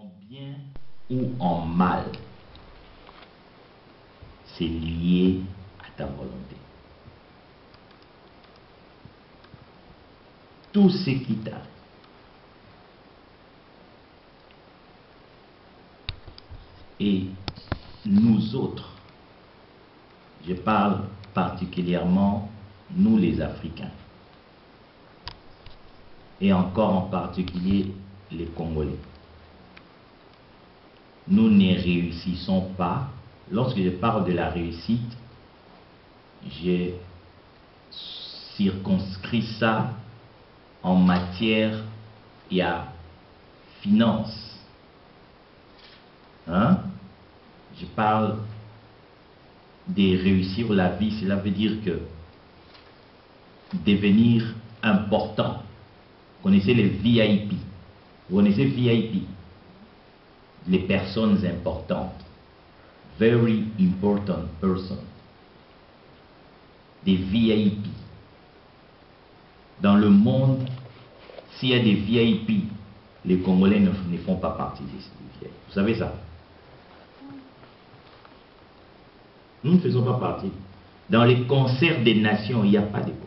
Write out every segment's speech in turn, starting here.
En bien ou en mal, c'est lié à ta volonté. Tout ce qui t'arrive, et nous autres, je parle particulièrement nous les Africains, et encore en particulier les Congolais, nous ne réussissons pas. Lorsque je parle de la réussite, j'ai circonscrit ça en matière et à finance. Je parle de réussir la vie, cela veut dire que devenir important. Vous connaissez les VIP. Vous connaissez VIP? Les personnes importantes. Very important person. Des VIP. Dans le monde, s'il y a des VIP, les Congolais ne font pas partie des VIP. Vous savez ça? Nous ne faisons pas partie. Dans les concerts des nations, il n'y a pas de Congolais.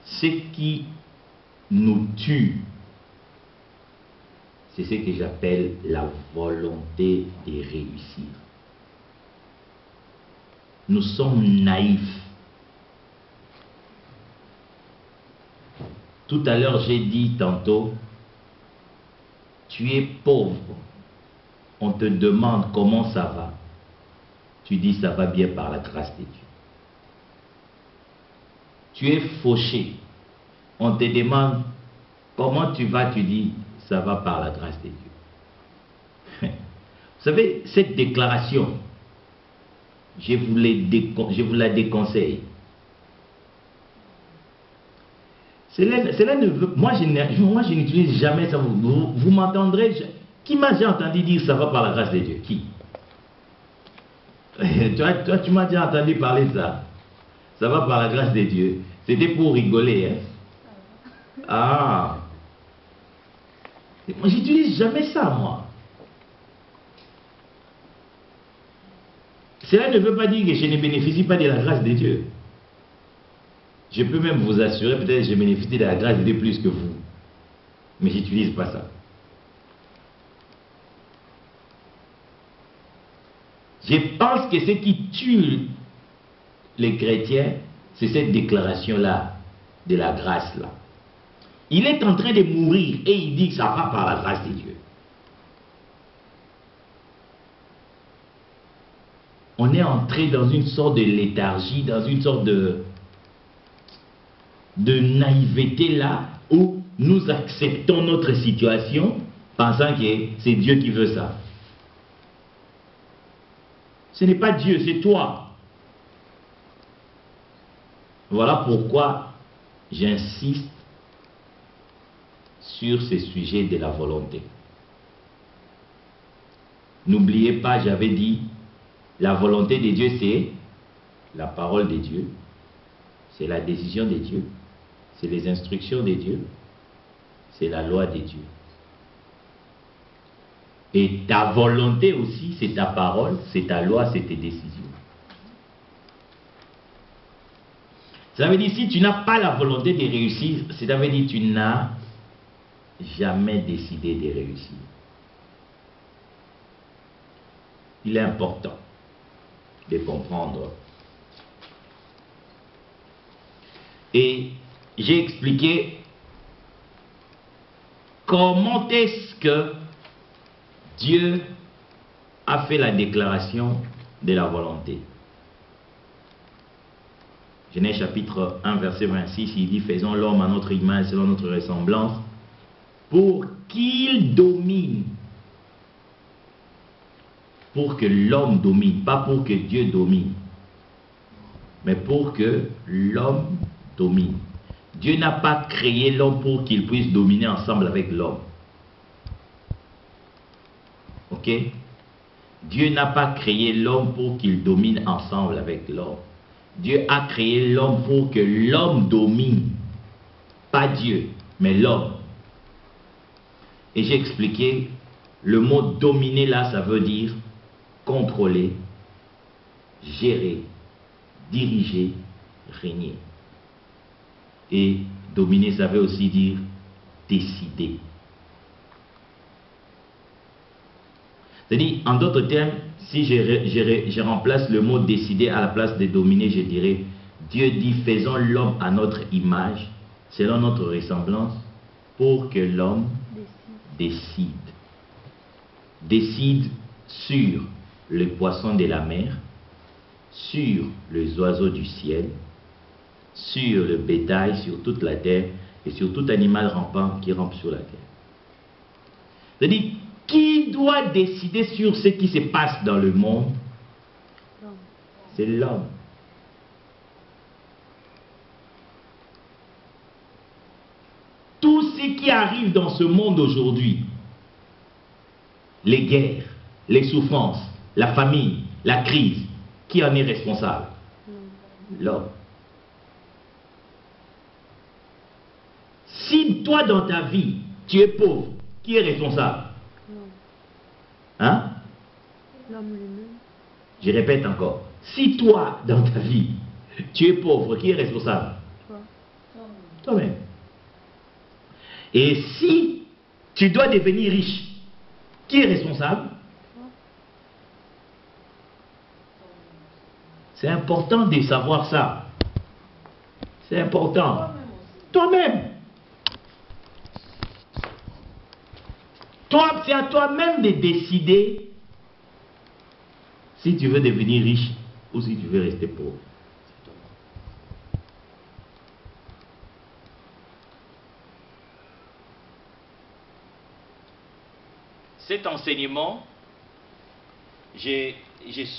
Ce qui nous tue, c'est ce que j'appelle la volonté de réussir. Nous sommes naïfs. Tout à l'heure, j'ai dit tantôt, tu es pauvre. On te demande comment ça va. Tu dis ça va bien par la grâce de Dieu. Tu es fauché. On te demande comment tu vas, tu dis ça va par la grâce de Dieu. Vous savez, cette déclaration, je vous la déconseille. Cela ne veut, moi je n'utilise jamais ça. Vous m'entendrez. Qui m'a déjà entendu dire ça va par la grâce de Dieu? Qui? Toi, tu m'as déjà entendu parler de ça. Ça va par la grâce de Dieu. C'était pour rigoler. Hein? Ah. Moi, j'utilise jamais ça, moi. Cela ne veut pas dire que je ne bénéficie pas de la grâce de Dieu. Je peux même vous assurer, peut-être que je bénéficie de la grâce de Dieu plus que vous. Mais je n'utilise pas ça. Je pense que ce qui tue les chrétiens, c'est cette déclaration-là, de la grâce-là. Il est en train de mourir et il dit que ça va par la grâce de Dieu. On est entré dans une sorte de léthargie, dans une sorte de naïveté là, où nous acceptons notre situation, pensant que c'est Dieu qui veut ça. Ce n'est pas Dieu, c'est toi. Voilà pourquoi j'insiste sur ce sujet de la volonté. N'oubliez pas, j'avais dit, la volonté de Dieu, c'est la parole de Dieu, c'est la décision de Dieu, c'est les instructions de Dieu, c'est la loi de Dieu. Et ta volonté aussi, c'est ta parole, c'est ta loi, c'est tes décisions. Ça veut dire, si tu n'as pas la volonté de réussir, ça veut dire que tu n'as jamais décidé de réussir. Il est important de comprendre. Et j'ai expliqué comment est-ce que Dieu a fait la déclaration de la volonté. Genèse chapitre 1, verset 26, il dit « Faisons l'homme à notre image, selon notre ressemblance, pour qu'il domine. » Pour que l'homme domine, pas pour que Dieu domine, mais pour que l'homme domine. Dieu n'a pas créé l'homme pour qu'il puisse dominer ensemble avec l'homme. Ok? Dieu n'a pas créé l'homme pour qu'il domine ensemble avec l'homme. Dieu a créé l'homme pour que l'homme domine. Pas Dieu, mais l'homme. Et j'ai expliqué, le mot dominer là, ça veut dire contrôler, gérer, diriger, régner. Et dominer, ça veut aussi dire décider. C'est-à-dire, en d'autres termes, si je remplace le mot décider à la place de dominer, je dirais, Dieu dit, faisons l'homme à notre image, selon notre ressemblance, pour que l'homme décide. Décide sur les poissons de la mer, sur les oiseaux du ciel, sur le bétail, sur toute la terre, et sur tout animal rampant qui rampe sur la terre. C'est-à-dire, qui doit décider sur ce qui se passe dans le monde? C'est l'homme. Tout ce qui arrive dans ce monde aujourd'hui, les guerres, les souffrances, la famine, la crise, qui en est responsable? L'homme. Si toi dans ta vie, tu es pauvre, qui est responsable? Hein? L'homme lui-même. Je répète encore. Si toi, dans ta vie, tu es pauvre, qui est responsable? Toi. Toi-même. Et si tu dois devenir riche, qui est responsable? C'est important de savoir ça. C'est important. Toi-même. Toi, c'est à toi-même de décider si tu veux devenir riche ou si tu veux rester pauvre. Cet enseignement, je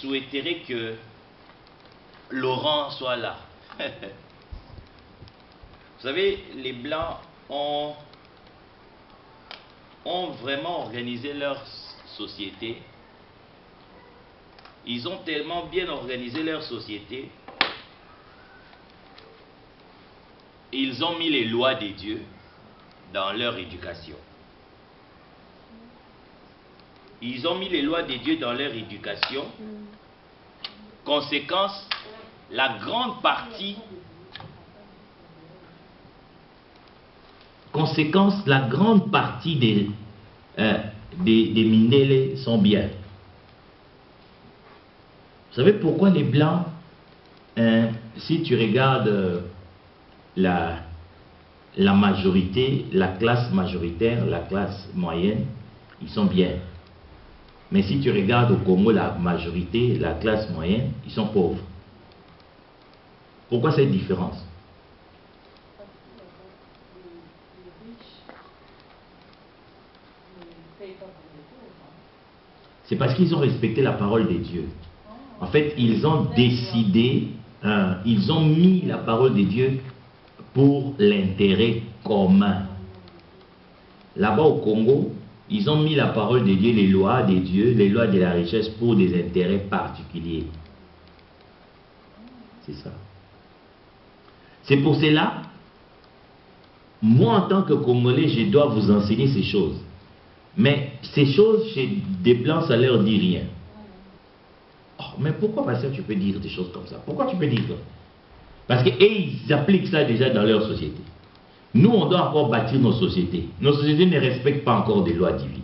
souhaiterais que Laurent soit là. Vous savez, les Blancs ont vraiment organisé leur société. Ils ont tellement bien organisé leur société. Ils ont mis les lois des dieux dans leur éducation. Ils ont mis les lois des dieux dans leur éducation. Conséquence, la grande partie des Mindélé sont bien. Vous savez pourquoi les Blancs, si tu regardes la majorité, la classe majoritaire, la classe moyenne, ils sont bien. Mais si tu regardes au Congo, la majorité, la classe moyenne, ils sont pauvres. Pourquoi cette différence? C'est parce qu'ils ont respecté la parole de Dieu. En fait, ils ont décidé, ils ont mis la parole de Dieu pour l'intérêt commun. Là-bas au Congo, ils ont mis la parole de Dieu, les lois de Dieu, les lois de la richesse pour des intérêts particuliers. C'est ça. C'est pour cela, moi en tant que Congolais, je dois vous enseigner ces choses. Mais ces choses, chez des Blancs, ça leur dit rien. Oh, mais pourquoi, pasteur, tu peux dire des choses comme ça? Pourquoi tu peux dire ça? Parce qu'ils appliquent ça déjà dans leur société. Nous, on doit encore bâtir nos sociétés. Nos sociétés ne respectent pas encore des lois divines.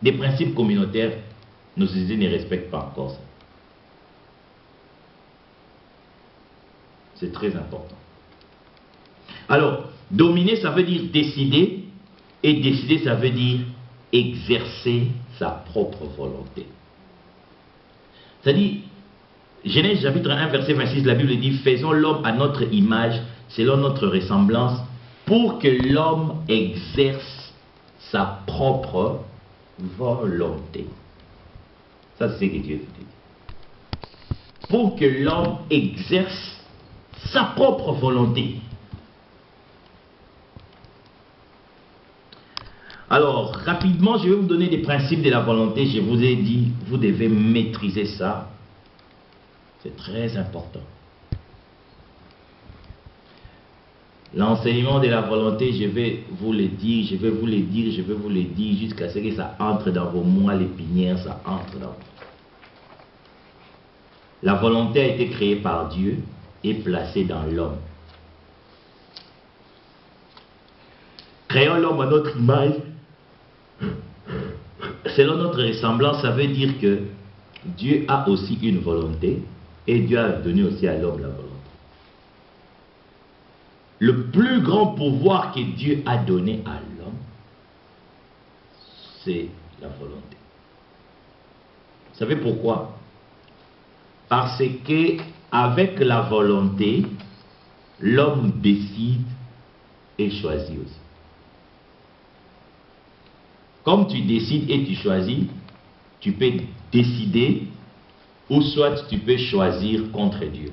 Des principes communautaires, nos sociétés ne respectent pas encore ça. C'est très important. Alors, dominer, ça veut dire décider. Et décider, ça veut dire exercer sa propre volonté. C'est-à-dire, Genèse chapitre 1, verset 26, la Bible dit, faisons l'homme à notre image, selon notre ressemblance, pour que l'homme exerce sa propre volonté. Ça, c'est ce que Dieu dit. Pour que l'homme exerce sa propre volonté. Alors, rapidement, je vais vous donner des principes de la volonté. Je vous ai dit, vous devez maîtriser ça. C'est très important. L'enseignement de la volonté, je vais vous le dire, je vais vous le dire, je vais vous le dire, jusqu'à ce que ça entre dans vos moelles épinières, ça entre dans vous. La volonté a été créée par Dieu et placée dans l'homme. Créons l'homme à notre image, selon notre ressemblance. Ça veut dire que Dieu a aussi une volonté et Dieu a donné aussi à l'homme la volonté. Le plus grand pouvoir que Dieu a donné à l'homme, c'est la volonté. Vous savez pourquoi? Parce que avec la volonté, l'homme décide et choisit aussi. Comme tu décides et tu choisis, tu peux décider ou soit tu peux choisir contre Dieu.